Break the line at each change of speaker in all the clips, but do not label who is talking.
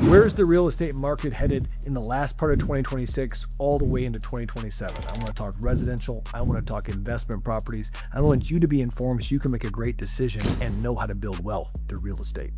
Where's the real estate market headed in the last part of 2026 all the way into 2027? I want to talk residential. I want to talk investment properties. I want you to be informed so you can make a great decision and know how to build wealth through real estate.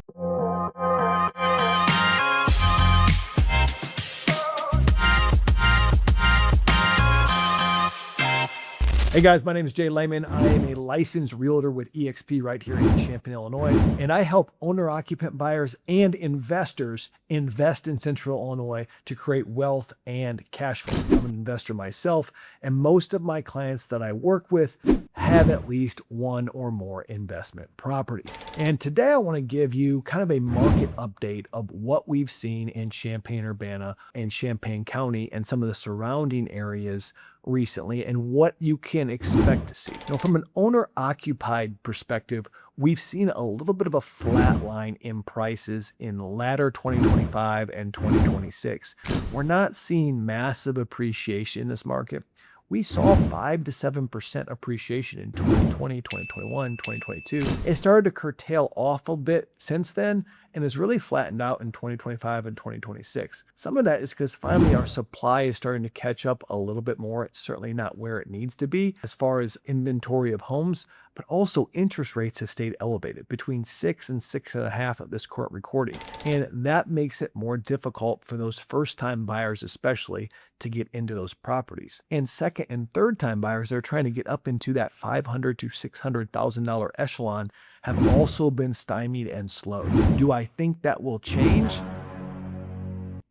Hey guys, my name is Jay Lehman. I am a licensed realtor with eXp right here in Champaign, Illinois, and I help owner-occupant buyers and investors invest in Central Illinois to create wealth and cash flow. I'm an investor myself, and most of my clients that I work with have at least one or more investment properties. And today I want to give you kind of a market update of what we've seen in Champaign-Urbana and Champaign County and some of the surrounding areas recently and what you can expect to see. Now, from an owner-occupied perspective, we've seen a little bit of a flat line in prices in latter 2025 and 2026. We're not seeing massive appreciation in this market. We saw 5 to 7% appreciation in 2020, 2021, 2022. It started to curtail off a bit since then and has really flattened out in 2025 and 2026. Some of that is because finally our supply is starting to catch up a little bit more. It's certainly not where it needs to be as far as inventory of homes, but also interest rates have stayed elevated between 6 and 6.5 at this current recording. And that makes it more difficult for those first-time buyers especially to get into those properties. And second and third-time buyers that are trying to get up into that $500,000 to $600,000 echelon have also been stymied and slowed. Do I think that will change?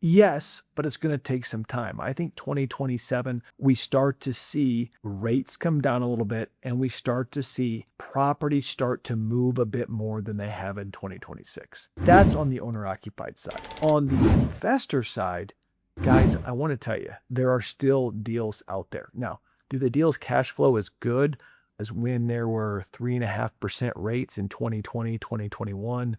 Yes, but it's going to take some time. I think 2027, we start to see rates come down a little bit and we start to see properties start to move a bit more than they have in 2026. That's on the owner-occupied side. On the investor side, guys, I want to tell you, there are still deals out there. Now, do the deals cash flow as good as when there were 3.5% rates in 2020, 2021,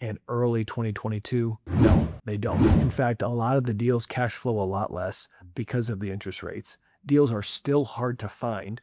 and early 2022? No, they don't. In fact, a lot of the deals cash flow a lot less because of the interest rates. Deals are still hard to find.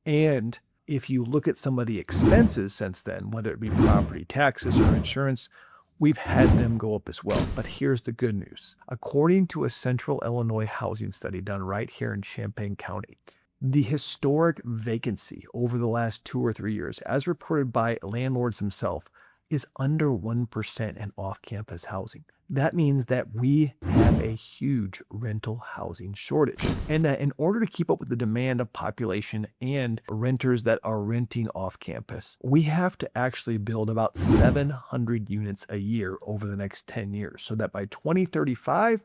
And if you look at some of the expenses since then, whether it be property taxes or insurance, we've had them go up as well. But here's the good news. According to a Central Illinois housing study done right here in Champaign County, the historic vacancy over the last 2 or 3 years, as reported by landlords themselves, is under 1% in off-campus housing. That means that we have a huge rental housing shortage, and that in order to keep up with the demand of population and renters that are renting off campus, we have to actually build about 700 units a year over the next 10 years, so that by 2035,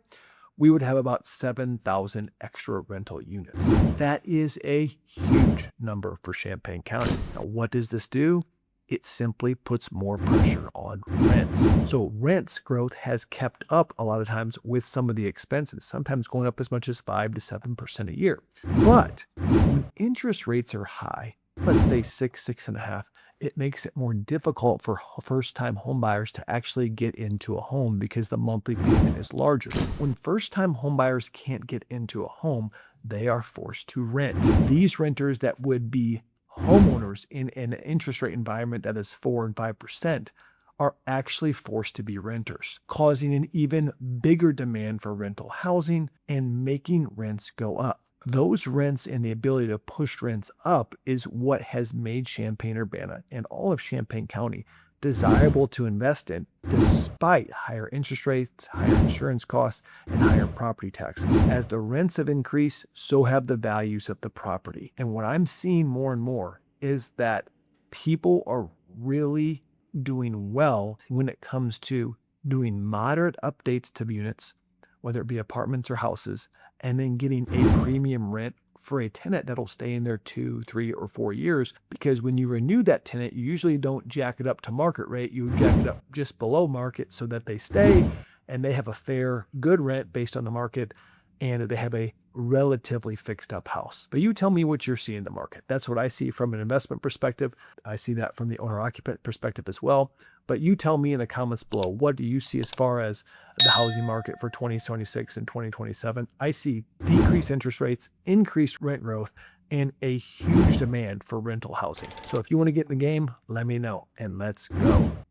we would have about 7,000 extra rental units. That is a huge number for Champaign County. Now, what does this do? It simply puts more pressure on rents. So rents growth has kept up a lot of times with some of the expenses, sometimes going up as much as 5 to 7% a year. But when interest rates are high, let's say 6, 6.5, it makes it more difficult for first-time homebuyers to actually get into a home because the monthly payment is larger. When first-time homebuyers can't get into a home, they are forced to rent. These renters that would be homeowners in an interest rate environment that is 4 and 5% are actually forced to be renters, causing an even bigger demand for rental housing and making rents go up. Those rents and the ability to push rents up is what has made Champaign-Urbana and all of Champaign County desirable to invest in, despite higher interest rates, higher insurance costs, and higher property taxes. As the rents have increased, so have the values of the property. And what I'm seeing more and more is that people are really doing well when it comes to doing moderate updates to units, whether it be apartments or houses, and then getting a premium rent for a tenant that'll stay in there 2, 3, or 4 years. Because when you renew that tenant, you usually don't jack it up to market rate. You jack it up just below market so that they stay and they have a fair, good rent based on the market, and they have a relatively fixed up house. But you tell me what you're seeing in the market. That's what I see from an investment perspective. I see that from the owner-occupant perspective as well. But you tell me in the comments below, what do you see as far as the housing market for 2026 and 2027? I see decreased interest rates, increased rent growth, and a huge demand for rental housing. So if you want to get in the game, let me know and let's go.